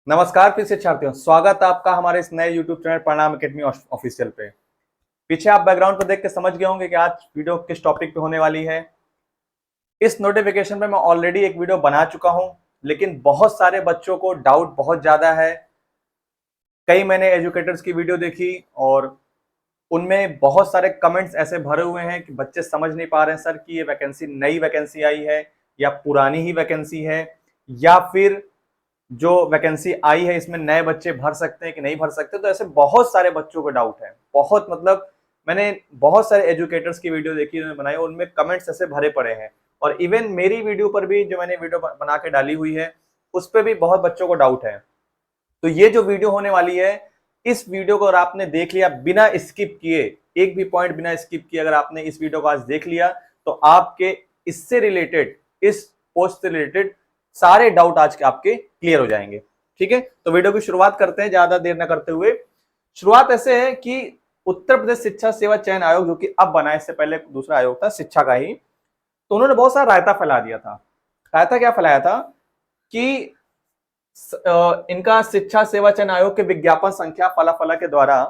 नमस्कार फिर से छात्रों, स्वागत है आपका हमारे इस नए YouTube चैनल प्रणाम एकेडमी ऑफिशियल पे। पीछे आप बैकग्राउंड पर देख के समझ गए होंगे कि आज वीडियो किस टॉपिक पे होने वाली है। इस नोटिफिकेशन पे मैं ऑलरेडी एक वीडियो बना चुका हूं, लेकिन बहुत सारे बच्चों को डाउट बहुत ज्यादा है। कई मैंने एजुकेटर्स की वीडियो देखी और उनमें बहुत सारे कमेंट्स ऐसे भरे हुए हैं कि बच्चे समझ नहीं पा रहे हैं सर कि ये वैकेंसी नई वैकेंसी आई है या पुरानी ही वैकेंसी है, या फिर जो वैकेंसी आई है इसमें नए बच्चे भर सकते हैं कि नहीं भर सकते। तो ऐसे बहुत सारे बच्चों को डाउट है, बहुत मतलब मैंने बहुत सारे एजुकेटर्स की वीडियो देखी, उन्होंने बनाई, उनमें कमेंट्स ऐसे भरे पड़े हैं। और इवन मेरी वीडियो पर भी जो मैंने वीडियो बना के डाली हुई है उस पर भी बहुत बच्चों को डाउट है। तो ये जो वीडियो होने वाली है, इस वीडियो को अगर आपने देख लिया बिना स्किप किए, एक भी पॉइंट बिना स्किप किए अगर आपने इस वीडियो को आज देख लिया, तो आपके इससे रिलेटेड, इस पोस्ट से रिलेटेड सारे डाउट आज के आपके क्लियर हो जाएंगे। ठीक है, तो वीडियो की शुरुआत करते हैं ज्यादा देर न करते हुए। शुरुआत ऐसे है कि उत्तर प्रदेश शिक्षा सेवा चयन आयोग, जो कि अब बना है, इससे पहले दूसरा आयोग था शिक्षा का ही, तो उन्होंने बहुत सारा रायता फैला दिया था। रायता क्या फैलाया था कि इनका शिक्षा सेवा चयन आयोग के विज्ञापन संख्या फला फला के द्वारा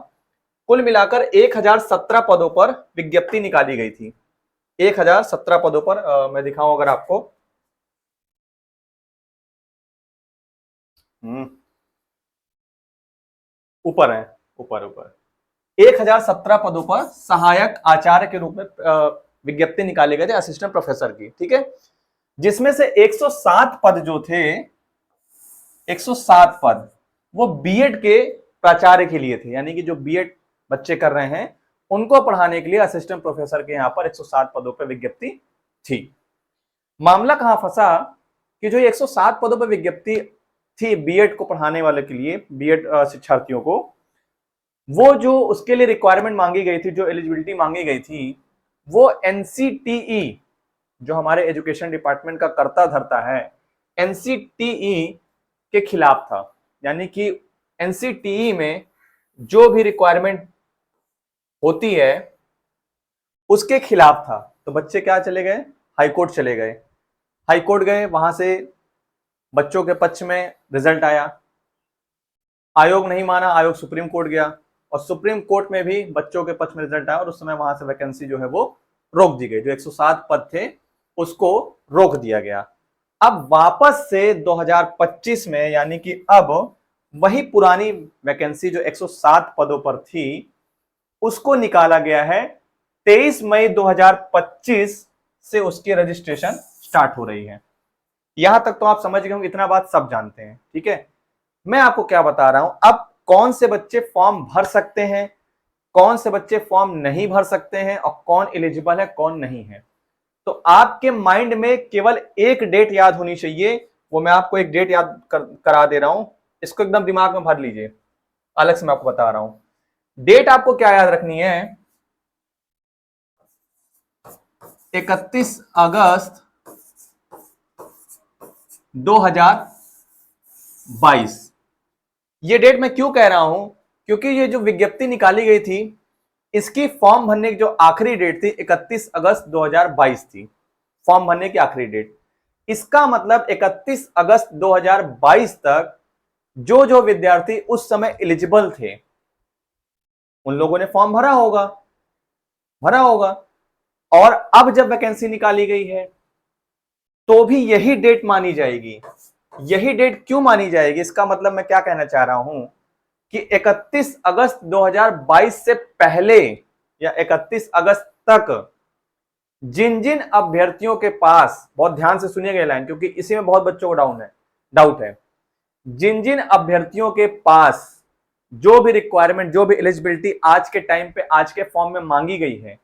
कुल मिलाकर 1017 पदों पर विज्ञप्ति निकाली गई थी। 1017 पदों पर मैं दिखाऊं अगर आपको। ऊपर है, ऊपर ऊपर 1017 पदों पर सहायक आचार्य के रूप में विज्ञप्ति निकाले गए थे, असिस्टेंट प्रोफेसर की। ठीक है, जिसमें से 107 पद जो थे, 107 पद वो बीएड के प्राचार्य के लिए थे, यानी कि जो बीएड बच्चे कर रहे हैं उनको पढ़ाने के लिए असिस्टेंट प्रोफेसर के यहां पर 107 पदों पर विज्ञप्ति थी। मामला कहां फंसा कि जो 107 पदों पर विज्ञप्ति थी बीएड को पढ़ाने वाले के लिए, बीएड शिक्षार्थियों को, वो जो उसके लिए रिक्वायरमेंट मांगी गई थी, जो एलिजिबिलिटी मांगी गई थी, वो एनसीटीई, जो हमारे एजुकेशन डिपार्टमेंट का कर्ता धर्ता है, एनसीटीई के खिलाफ था। यानी कि एनसीटीई में जो भी रिक्वायरमेंट होती है उसके खिलाफ था। तो बच्चे क्या चले गए, हाईकोर्ट चले गए। हाईकोर्ट गए, वहां से बच्चों के पक्ष में रिजल्ट आया, आयोग नहीं माना, आयोग सुप्रीम कोर्ट गया और सुप्रीम कोर्ट में भी बच्चों के पक्ष में रिजल्ट आया और उस समय वहां से वैकेंसी जो है वो रोक दी गई। जो 107 पद थे उसको रोक दिया गया। अब वापस से 2025 में, यानी कि अब वही पुरानी वैकेंसी जो 107 पदों पर थी उसको निकाला गया है। 23 मई 2025 से उसकी रजिस्ट्रेशन स्टार्ट हो रही है। यहां तक तो आप समझ गए होंगे, इतना बात सब जानते हैं। ठीक है, मैं आपको क्या बता रहा हूं, अब कौन से बच्चे फॉर्म भर सकते हैं, कौन से बच्चे फॉर्म नहीं भर सकते हैं और कौन एलिजिबल है कौन नहीं है। तो आपके माइंड में केवल एक डेट याद होनी चाहिए, वो मैं आपको एक डेट याद करा दे रहा हूं, इसको एकदम दिमाग में भर लीजिए। अलग से मैं आपको बता रहा हूं, डेट आपको क्या याद रखनी है, 31 अगस्त 2022। ये डेट मैं क्यों कह रहा हूं, क्योंकि ये जो विज्ञप्ति निकाली गई थी इसकी फॉर्म भरने की जो आखिरी डेट थी 31 अगस्त 2022 थी, फॉर्म भरने की आखिरी डेट। इसका मतलब 31 अगस्त 2022 तक जो जो विद्यार्थी उस समय एलिजिबल थे उन लोगों ने फॉर्म भरा होगा, भरा होगा। और अब जब वैकेंसी निकाली गई है तो भी यही डेट मानी जाएगी। यही डेट क्यों मानी जाएगी, इसका मतलब मैं क्या कहना चाह रहा हूं कि 31 अगस्त 2022 से पहले या 31 अगस्त तक जिन जिन अभ्यर्थियों के पास, बहुत ध्यान से सुनिएगा ये लाइन क्योंकि इसी में बहुत बच्चों को डाउट है, जिन जिन अभ्यर्थियों के पास जो भी रिक्वायरमेंट, जो भी एलिजिबिलिटी आज के टाइम पे, आज के फॉर्म में मांगी गई है,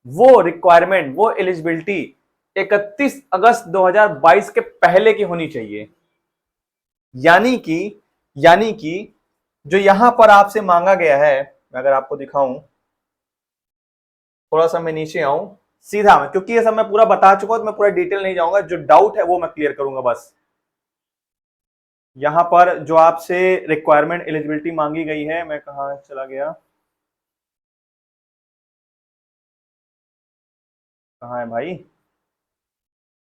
वो रिक्वायरमेंट, वो एलिजिबिलिटी 31 अगस्त 2022 के पहले की होनी चाहिए। यानी कि जो यहां पर आपसे मांगा गया है, मैं अगर आपको दिखाऊं, थोड़ा सा मैं नीचे आऊं, सीधा मैं, क्योंकि ये सब मैं पूरा बता चुका हूं तो मैं पूरा डिटेल नहीं जाऊंगा, जो डाउट है वो मैं क्लियर करूंगा बस। यहां पर जो आपसे रिक्वायरमेंट एलिजिबिलिटी मांगी गई है, मैं कहां चला गया, कहां है भाई,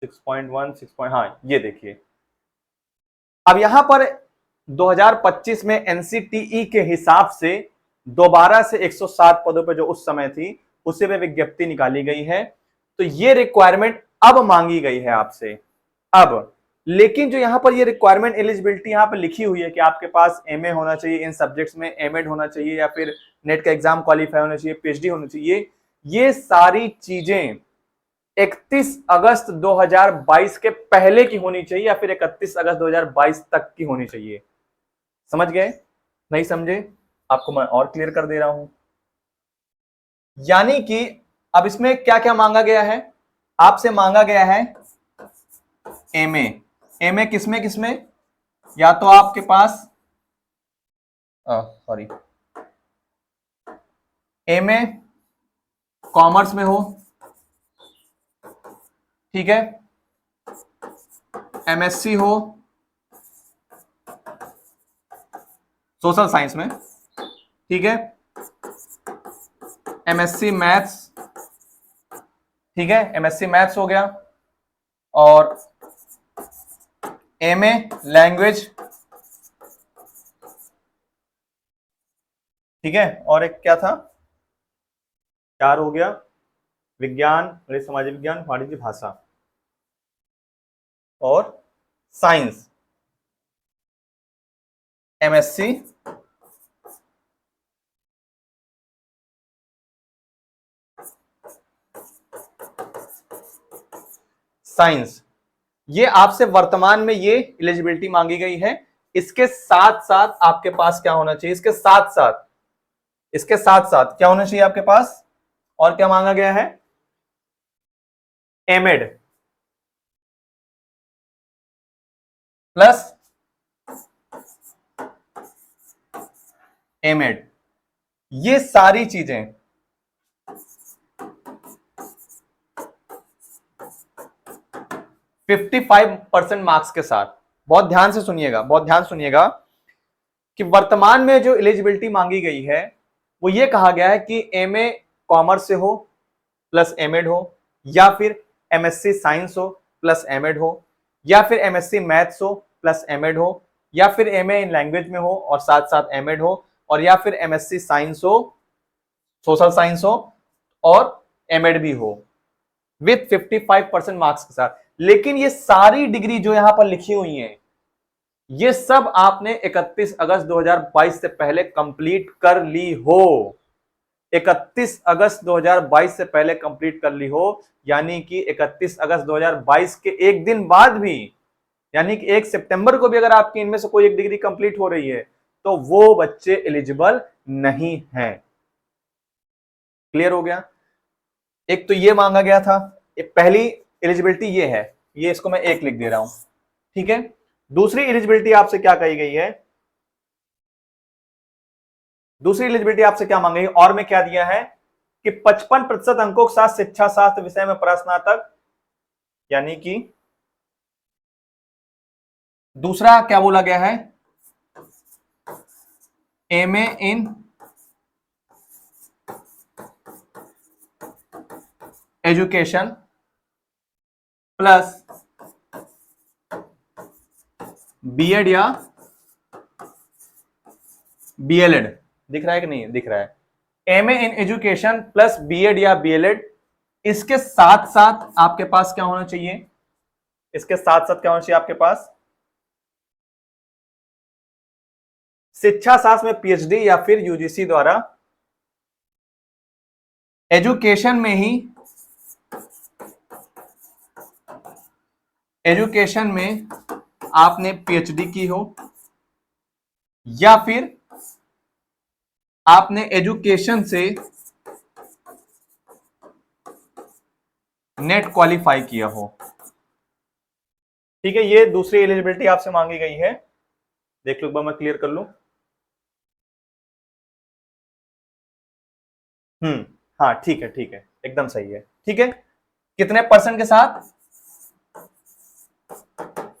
6.1 6 हाँ ये देखिए। अब यहां पर 2025 में एनसीटीई के हिसाब से दोबारा से 107 पदों पे जो उस समय थी उसी पे विज्ञप्ति निकाली गई है। तो ये रिक्वायरमेंट अब मांगी गई है आपसे। अब लेकिन जो यहां पर ये रिक्वायरमेंट एलिजिबिलिटी यहां पर लिखी हुई है कि आपके पास एमए होना चाहिए, इन सब्जेक्ट्स में एमएड होना चाहिए, या फिर नेट का एग्जाम क्वालिफाई होना चाहिए, पीएचडी होना चाहिए, ये सारी चीजें 31 अगस्त 2022 के पहले की होनी चाहिए या फिर 31 अगस्त 2022 तक की होनी चाहिए। समझ गए? नहीं समझे? आपको मैं और क्लियर कर दे रहा हूं। यानी कि अब इसमें क्या क्या मांगा गया है? आपसे मांगा गया है एमए। एमए किसमें किसमें? या तो आपके पास सॉरी एमए कॉमर्स में हो, ठीक है, एमएससी हो सोशल साइंस में, ठीक है, एमएससी मैथ्स, ठीक है, एमएससी मैथ्स हो गया, और एमए लैंग्वेज, ठीक है, और एक क्या था, 4 हो गया, विज्ञान, सामाजिक विज्ञान, वाणिज्य भाषा और साइंस, एमएससी साइंस। ये आपसे वर्तमान में ये एलिजिबिलिटी मांगी गई है। इसके साथ साथ आपके पास क्या होना चाहिए? इसके साथ साथ क्या होना चाहिए आपके पास? और क्या मांगा गया है? एमएड प्लस एमएड, ये सारी चीजें 55% मार्क्स के साथ। बहुत ध्यान से सुनिएगा, बहुत ध्यान सुनिएगा कि वर्तमान में जो एलिजिबिलिटी मांगी गई है वो ये कहा गया है कि एमए कॉमर्स से हो प्लस एमएड हो, या फिर एमएससी साइंस हो प्लस एमएड हो, या फिर एमएससी मैथ्स हो प्लस एमएड हो, या फिर एमए इन लैंग्वेज में हो और साथ साथ एमएड हो, और या फिर एमएससी साइंस हो, सोशल साइंस हो और एमएड भी हो विथ 55% मार्क्स के साथ। लेकिन ये सारी डिग्री जो यहां पर लिखी हुई है ये सब आपने 31 अगस्त 2022 से पहले कंप्लीट कर ली हो। 31 अगस्त 2022 से पहले कंप्लीट कर ली हो, यानी कि 31 अगस्त 2022 के एक दिन बाद भी, यानी कि 1 सितंबर को भी अगर आपकी इनमें से कोई एक डिग्री कंप्लीट हो रही है तो वो बच्चे एलिजिबल नहीं हैं। क्लियर हो गया? एक तो ये मांगा गया था, एक पहली एलिजिबिलिटी ये है, ये इसको मैं 1 लिख दे रहा हूं, ठीक है। दूसरी एलिजिबिलिटी आपसे क्या कही गई है? दूसरी एलिजिबिलिटी आपसे क्या मांगी? और में क्या दिया है कि 55% अंकों के साथ शिक्षा शास्त्र विषय में प्रस्नातक, यानी कि दूसरा क्या बोला गया है? MA in education plus BEd या बीएलएड। दिख रहा है कि नहीं दिख रहा है? MA in education plus BEd या बीएलएड। इसके साथ साथ आपके पास क्या होना चाहिए? इसके साथ साथ क्या होना चाहिए आपके पास? शिक्षा शास्त्र में पीएचडी या फिर यूजीसी द्वारा एजुकेशन में आपने पीएचडी की हो, या फिर आपने एजुकेशन से नेट क्वालिफाई किया हो। ठीक है, ये दूसरी एलिजिबिलिटी आपसे मांगी गई है। देख लो, एक बार मैं क्लियर कर लूं। हाँ ठीक है, ठीक है, एकदम सही है। ठीक है, कितने परसेंट के साथ?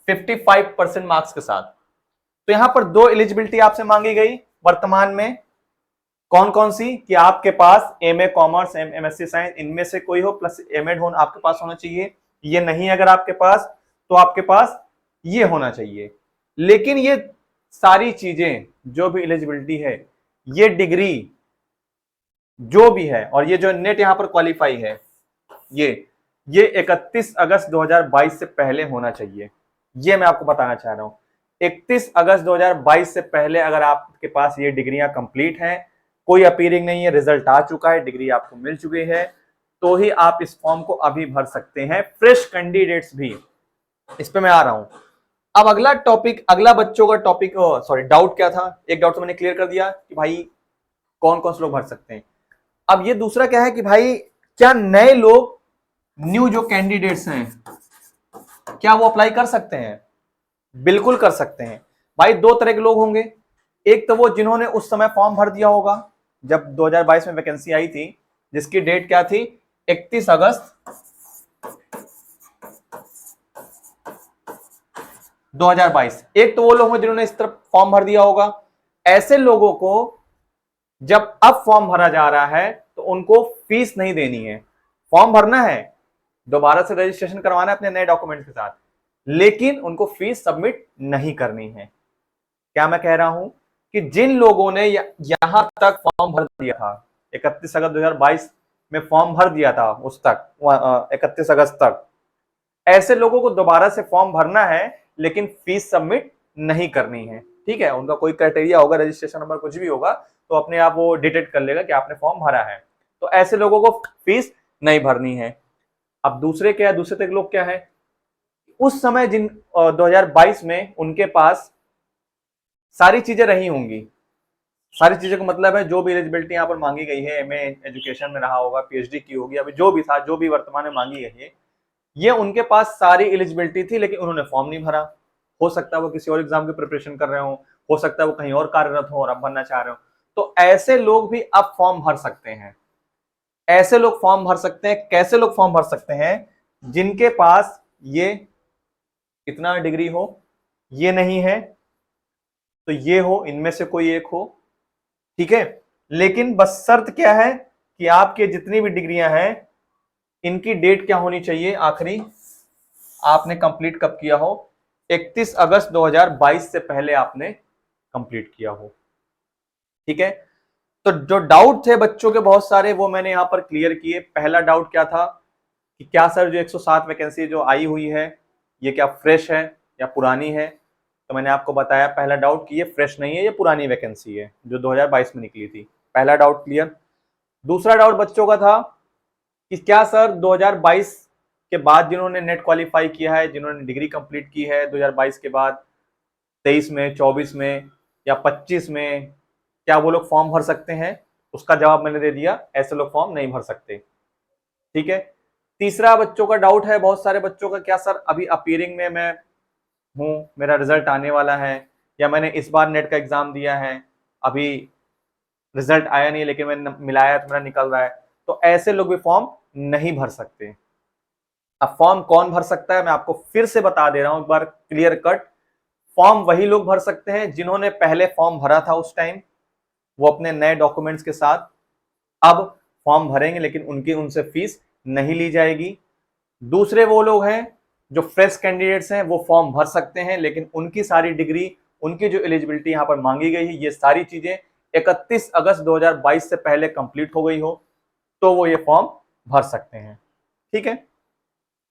55% मार्क्स के साथ। तो यहां पर 2 एलिजिबिलिटी आपसे मांगी गई वर्तमान में। कौन कौन सी? कि आपके पास एमए कॉमर्स, एमएससी साइंस, इनमें से कोई हो प्लस एमएड हो आपके पास होना चाहिए। ये नहीं अगर आपके पास, तो आपके पास ये होना चाहिए। लेकिन ये सारी चीजें जो भी एलिजिबिलिटी है, ये डिग्री जो भी है और ये जो नेट यहां पर क्वालिफाई है, ये 31 अगस्त 2022 से पहले होना चाहिए। ये मैं आपको बताना चाह रहा हूं। 31 अगस्त 2022 से पहले अगर आपके पास ये डिग्रियां कंप्लीट हैं, कोई अपीयरिंग नहीं है, रिजल्ट आ चुका है, डिग्री आपको मिल चुकी है, तो ही आप इस फॉर्म को अभी भर सकते हैं। फ्रेश कैंडिडेट्स भी, इस पे मैं आ रहा हूं। अब अगला टॉपिक, अगला बच्चों का टॉपिक, सॉरी डाउट क्या था, एक डाउट तो मैंने क्लियर कर दिया कि भाई कौन कौन से लोग भर सकते हैं। अब ये दूसरा क्या है कि भाई क्या नए लोग, न्यू जो कैंडिडेट्स हैं, क्या वो अप्लाई कर सकते हैं? बिल्कुल कर सकते हैं भाई। दो तरह के लोग होंगे, एक तो वो जिन्होंने उस समय फॉर्म भर दिया होगा जब 2022 में वैकेंसी आई थी, जिसकी डेट क्या थी, 31 अगस्त 2022। एक तो वो लोग हैं जिन्होंने इस तरफ फॉर्म भर दिया होगा। ऐसे लोगों को जब अब फॉर्म भरा जा रहा है तो उनको फीस नहीं देनी है। फॉर्म भरना है, दोबारा से रजिस्ट्रेशन करवाना है अपने नए डॉक्यूमेंट के साथ, लेकिन उनको फीस सबमिट नहीं करनी है। क्या मैं कह रहा हूं कि जिन लोगों ने यहां तक फॉर्म भर दिया था, 31 अगस्त 2022 में फॉर्म भर दिया था, उस तक 31 अगस्त तक, ऐसे लोगों को दोबारा से फॉर्म भरना है, लेकिन फीस सबमिट नहीं करनी है। ठीक है, उनका कोई क्राइटेरिया होगा, रजिस्ट्रेशन नंबर कुछ भी होगा, तो अपने आप वो डिटेक्ट कर लेगा कि आपने फॉर्म भरा है। तो ऐसे लोगों को फीस नहीं भरनी है। अब दूसरे क्या है, दूसरे तक लोग क्या है, उस समय जिन 2022 में उनके पास सारी चीजें रही होंगी। सारी चीजें का मतलब है जो भी एलिजिबिलिटी यहाँ पर मांगी गई है, एमए एजुकेशन में रहा होगा, पीएचडी की होगी, अभी जो भी था, जो भी वर्तमान में मांगी गई है, ये उनके पास सारी एलिजिबिलिटी थी, लेकिन उन्होंने फॉर्म नहीं भरा। हो सकता है वो किसी और एग्जाम की प्रिपरेशन कर रहे हो सकता है वो कहीं और कार्यरत हो और अब भरना चाह रहे हो। तो ऐसे लोग भी अब फॉर्म भर सकते हैं। ऐसे लोग फॉर्म भर सकते हैं। कैसे लोग फॉर्म भर सकते हैं? जिनके पास ये कितना डिग्री हो, ये नहीं है तो ये हो, इनमें से कोई एक हो। ठीक है, लेकिन बस शर्त क्या है कि आपके जितनी भी डिग्रियां हैं, इनकी डेट क्या होनी चाहिए, आखिरी आपने कंप्लीट कब किया हो, 31 अगस्त 2022 से पहले आपने कंप्लीट किया हो। ठीक है, तो जो डाउट थे बच्चों के बहुत सारे, वो मैंने यहां पर क्लियर किए। पहला डाउट क्या था कि क्या सर जो 107 वैकेंसी जो आई हुई है, ये क्या फ्रेश है या पुरानी है? तो मैंने आपको बताया पहला डाउट कि ये फ्रेश नहीं है, ये पुरानी वैकेंसी है जो 2022 में निकली थी। पहला डाउट क्लियर। दूसरा डाउट बच्चों का था कि क्या सर 2022 के बाद जिन्होंने नेट क्वालिफाई किया है, जिन्होंने डिग्री कंप्लीट की है 2022 के बाद, 23 में, 24 में या 25 में, क्या वो लोग फॉर्म भर सकते हैं? उसका जवाब मैंने दे दिया, ऐसे लोग फॉर्म नहीं भर सकते। ठीक है। तीसरा बच्चों का डाउट है, बहुत सारे बच्चों का, क्या सर अभी अपीयरिंग में मैं हूं, मेरा रिजल्ट आने वाला है, या मैंने इस बार नेट का एग्जाम दिया है, अभी रिजल्ट आया नहीं लेकिन मैंने मिलाया तो मेरा निकल रहा है, तो ऐसे लोग भी फॉर्म नहीं भर सकते। अब फॉर्म कौन भर सकता है, मैं आपको फिर से बता दे रहा हूं एक बार क्लियर कट। फॉर्म वही लोग भर सकते हैं जिन्होंने पहले फॉर्म भरा था उस टाइम, वो अपने नए डॉक्यूमेंट्स के साथ अब फॉर्म भरेंगे, लेकिन उनकी उनसे फीस नहीं ली जाएगी। दूसरे वो लोग हैं जो फ्रेश कैंडिडेट्स हैं, वो फॉर्म भर सकते हैं, लेकिन उनकी सारी डिग्री, उनकी जो एलिजिबिलिटी यहां पर मांगी गई है, ये सारी चीजें 31 अगस्त 2022 से पहले कंप्लीट हो गई हो, तो वो ये फॉर्म भर सकते हैं। ठीक है,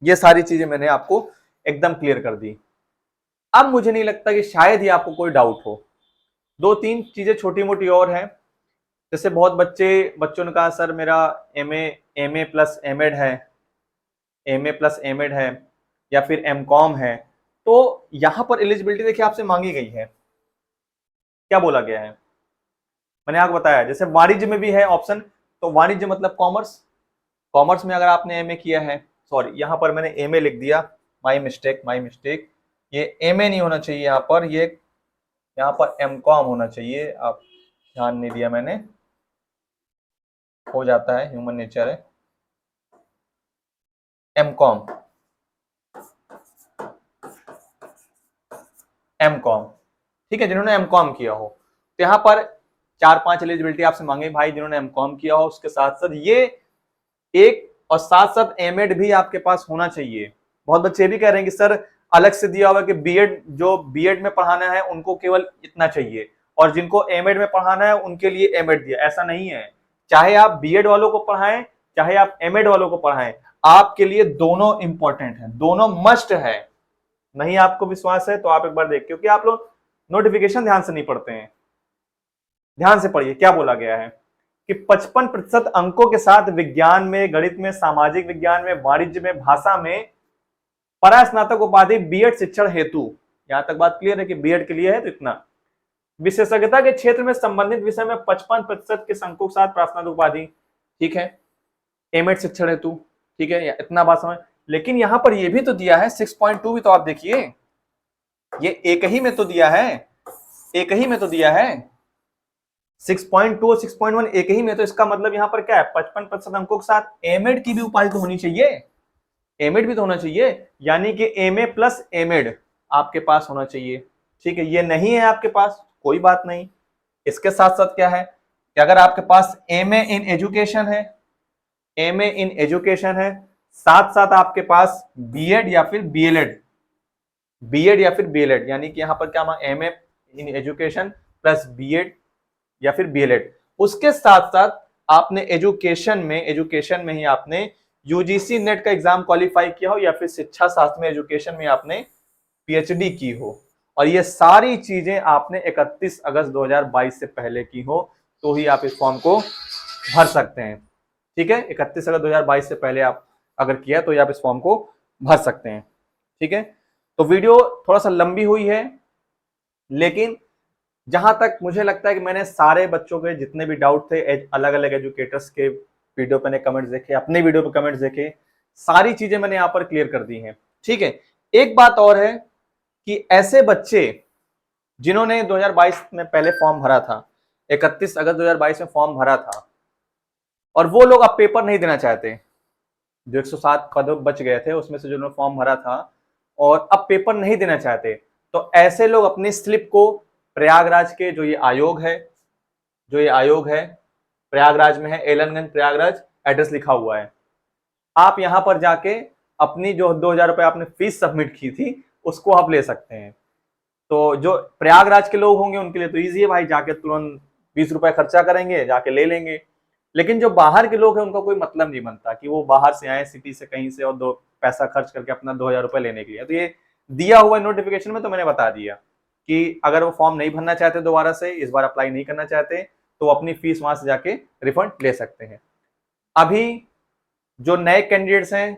ये सारी चीजें मैंने आपको एकदम क्लियर कर दी। अब मुझे नहीं लगता कि शायद ही आपको कोई डाउट हो। दो तीन चीजें छोटी मोटी और हैं, जैसे बहुत बच्चों ने कहा सर मेरा एमए प्लस एमएड है, एमए प्लस एमएड है, या फिर एमकॉम है, तो यहां पर एलिजिबिलिटी देखिए आपसे मांगी गई है। क्या बोला गया है, मैंने आपको बताया, जैसे वाणिज्य में भी है ऑप्शन, तो वाणिज्य मतलब कॉमर्स। कॉमर्स में अगर आपने एमए किया है, सॉरी यहां पर मैंने एमए लिख दिया, माय मिस्टेक, ये एमए नहीं होना चाहिए यहाँ पर, ये यहाँ पर एमकॉम होना चाहिए, आप ध्यान नहीं दिया मैंने, हो जाता है, ह्यूमन नेचर है। एमकॉम, ठीक है, जिन्होंने एमकॉम किया हो, तो यहाँ पर 4-5 एलिजिबिलिटी आपसे मांगे भाई, जिन्होंने एमकॉम किया हो, उसके साथ साथ ये एक और साथ साथ एमएड भी आपके पास होना चाहिए। बहुत बच्चे भी कह रहे हैं कि सर अलग से दिया हुआ है कि बीएड, जो बीएड में पढ़ाना है उनको केवल इतना चाहिए, और जिनको एमएड में पढ़ाना है उनके लिए एमएड दिया। ऐसा नहीं है, चाहे आप बीएड वालों को पढ़ाएं चाहे आप एमएड वालों को पढ़ाएं, आपके लिए दोनों इंपॉर्टेंट है, दोनों मस्ट है। नहीं आपको विश्वास है तो आप एक बार देख, क्योंकि आप लोग नोटिफिकेशन ध्यान से नहीं पढ़ते हैं। ध्यान से पढ़िए क्या बोला गया है कि 55% अंकों के साथ विज्ञान में, गणित में, सामाजिक विज्ञान में, वाणिज्य में, भाषा में परास्नातक उपाधि बीएड शिक्षण हेतु। यहां तक बात क्लियर है कि बीएड के लिए है तो इतना। विशेषज्ञता के क्षेत्र में संबंधित विषय में 55% के अंकों के साथ प्रास्नातक उपाधि, ठीक है, एमएड शिक्षण हेतु, ठीक है, इतना बात समझ। लेकिन यहां पर ये भी तो दिया है 6.2 भी, तो आप देखिए ये एक ही में तो दिया है, एक ही में तो दिया है 6.2 और 6.1 एक ही में। तो इसका मतलब यहां पर क्या है, 55% अंकों के साथ एमएड की भी उपाधि तो होनी चाहिए, एमएड भी तो होना चाहिए, यानी कि एमए प्लस एमएड आपके पास होना चाहिए, ठीक है। ये नहीं है आपके पास, कोई बात नहीं। इसके साथ साथ क्या है कि अगर आपके पास एमए इन एजुकेशन है, एमए इन एजुकेशन है, साथ साथ आपके पास बीएड या फिर बीएलएड, बीएड या फिर बीएलएड, यानी कि यहां पर क्या, MA in education plus BEd या फिर बीएलएड, उसके साथ साथ आपने एजुकेशन में ही आपने यूजीसी नेट का एग्जाम क्वालिफाई किया हो, या फिर शिक्षा शास्त्र में एजुकेशन में आपने पीएचडी की हो, और ये सारी चीजें आपने 31 अगस्त 2022 से पहले की हो, तो ही आप इस फॉर्म को भर सकते हैं, ठीक है। 31 अगस्त 2022 से पहले आप अगर किया तो आप इस फॉर्म को भर सकते हैं, ठीक है। तो वीडियो थोड़ा सा लंबी हुई है, लेकिन जहां तक मुझे लगता है कि मैंने सारे बच्चों के जितने भी डाउट थे, अलग अलग एजुकेटर्स के वीडियो पे कमेंट्स देखे, अपने वीडियो पे कमेंट्स देखे, सारी चीजें मैंने यहाँ पर क्लियर कर दी हैं, ठीक है। एक बात और है कि ऐसे बच्चे जिन्होंने 2022 में पहले फॉर्म भरा था, 31 अगस्त 2022 में फॉर्म भरा था, और वो लोग अब पेपर नहीं देना चाहते, जो 107 पद बच गए थे उसमें से जिन्होंने फॉर्म भरा था और अब पेपर नहीं देना चाहते, तो ऐसे लोग अपनी स्लिप को प्रयागराज के जो ये आयोग है प्रयागराज में है, एलनगंज प्रयागराज, एड्रेस लिखा हुआ है, आप यहां पर जाके अपनी जो 2000 रुपए आपने फीस सबमिट की थी उसको आप ले सकते हैं। तो जो प्रयागराज के लोग होंगे उनके लिए तो ईजी है भाई, जाके तुरंत 20 रुपए खर्चा करेंगे, जाके ले लेंगे। लेकिन जो बाहर के लोग हैं उनका कोई मतलब नहीं बनता कि वो बाहर से आए सिटी से कहीं से और दो पैसा खर्च करके अपना 2000 रुपए लेने के लिए। तो ये दिया हुआ नोटिफिकेशन में तो मैंने बता दिया कि अगर वो फॉर्म नहीं भरना चाहते, दोबारा से इस बार अप्लाई नहीं करना चाहते, तो अपनी फीस वहां से जाके रिफंड ले सकते हैं। अभी जो नए कैंडिडेट्स हैं,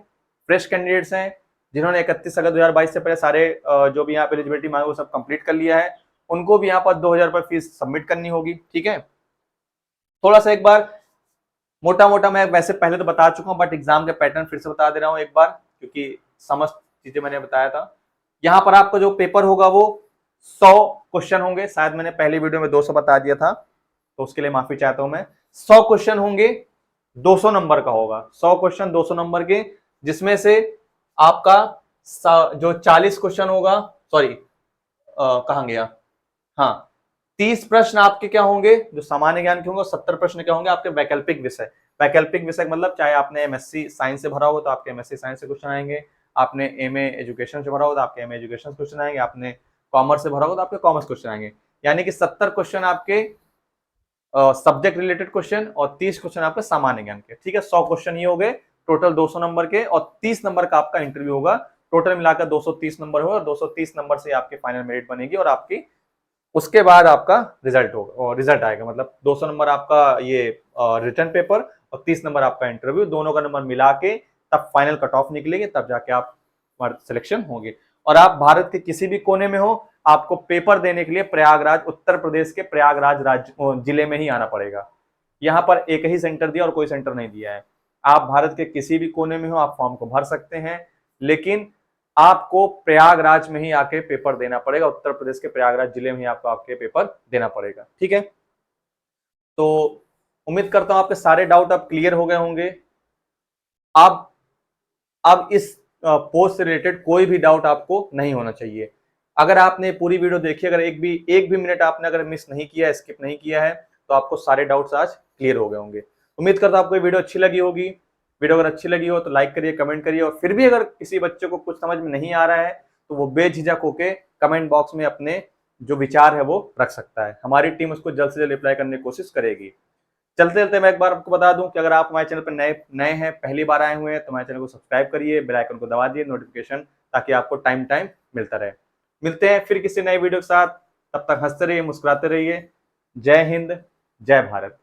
फ्रेश कैंडिडेट्स हैं, जिन्होंने 31 अगस्त 2022 से पहले सारे जो भी यहाँ पे एलिजिबिलिटी मांगे वो सब कंप्लीट कर लिया है, उनको भी यहाँ पर 2000 रुपए फीस सबमिट करनी होगी, ठीक है। थोड़ा सा एक बार मोटा मोटा मैं वैसे पहले तो बता चुका हूँ, बट एग्जाम के पैटर्न फिर से बता दे रहा हूँ एक बार, क्योंकि समस्त चीजें मैंने बताया था। यहाँ पर आपका जो पेपर होगा वो 100 क्वेश्चन होंगे, शायद मैंने पहले वीडियो में 200 बता दिया था, तो उसके लिए माफी चाहता हूं मैं। 100 क्वेश्चन होंगे, 200 नंबर का होगा, 100 क्वेश्चन 200 नंबर के, जिसमें से आपका जो 40 क्वेश्चन होगा, सॉरी कहां गया, हाँ 30 प्रश्न आपके क्या होंगे जो सामान्य ज्ञान के होंगे, 70 प्रश्न क्या होंगे आपके वैकल्पिक विषय। वैकल्पिक विषय मतलब चाहे आपने एमएससी साइंस से भरा हो तो आपके एमएससी साइंस से क्वेश्चन आएंगे, आपने एमए एजुकेशन से भरा हो तो आपके एमए एजुकेशन क्वेश्चन आएंगे, आपने कॉमर्स से भरा हो तो आपके कॉमर्स क्वेश्चन आएंगे। यानी कि 70 क्वेश्चन आपके सब्जेक्ट रिलेटेड क्वेश्चन और 30 क्वेश्चन आपके सामान्य ज्ञान के, ठीक है। 100 क्वेश्चन ये हो गए टोटल 200 नंबर के, और 30 नंबर का आपका इंटरव्यू होगा, टोटल मिलाकर 230 नंबर होगा, और 230 नंबर से आपकी फाइनल मेरिट बनेगी, और आपकी उसके बाद आपका रिजल्ट होगा, और रिजल्ट आएगा, मतलब 200 नंबर आपका ये रिटर्न पेपर और 30 नंबर आपका इंटरव्यू, दोनों का नंबर मिला के तब फाइनल कट ऑफ निकलेगी, तब जाके आप सिलेक्शन होंगे। और आप भारत के किसी भी कोने में हो, आपको पेपर देने के लिए प्रयागराज, उत्तर प्रदेश के प्रयागराज राज्य जिले में ही आना पड़ेगा। यहाँ पर एक ही सेंटर दिया और कोई सेंटर नहीं दिया है। आप भारत के किसी भी कोने में हो, आप फॉर्म को भर सकते हैं, लेकिन आपको प्रयागराज में ही आके पेपर देना पड़ेगा, उत्तर प्रदेश के प्रयागराज जिले में ही आपको आके पेपर देना पड़ेगा, ठीक है। तो उम्मीद करता हूं आपके सारे डाउट अब क्लियर हो गए होंगे। अब इस पोस्ट से रिलेटेड कोई भी डाउट आपको नहीं होना चाहिए। अगर आपने पूरी वीडियो देखी, अगर एक भी मिनट आपने अगर मिस नहीं किया, स्किप नहीं किया है, तो आपको सारे डाउट्स आज क्लियर हो गए होंगे। उम्मीद करता हूं आपको वीडियो अच्छी लगी होगी। वीडियो अगर अच्छी लगी हो तो लाइक करिए, कमेंट करिए, और फिर भी अगर किसी बच्चे को कुछ समझ में नहीं आ रहा है तो वो बेझिझक होके कमेंट बॉक्स में अपने जो विचार है वो रख सकता है। हमारी टीम उसको जल्द से जल्द रिप्लाई करने की कोशिश करेगी। चलते चलते मैं एक बार आपको बता दूं कि अगर आप हमारे चैनल पर नए हैं, पहली बार आए हुए हैं, तो हमारे चैनल को सब्सक्राइब करिए, बेल आइकन को दबा दिए नोटिफिकेशन, ताकि आपको टाइम टाइम मिलता रहे। मिलते हैं फिर किसी नए वीडियो के साथ, तब तक हंसते रहिए, मुस्कुराते रहिए। जय हिंद, जय भारत।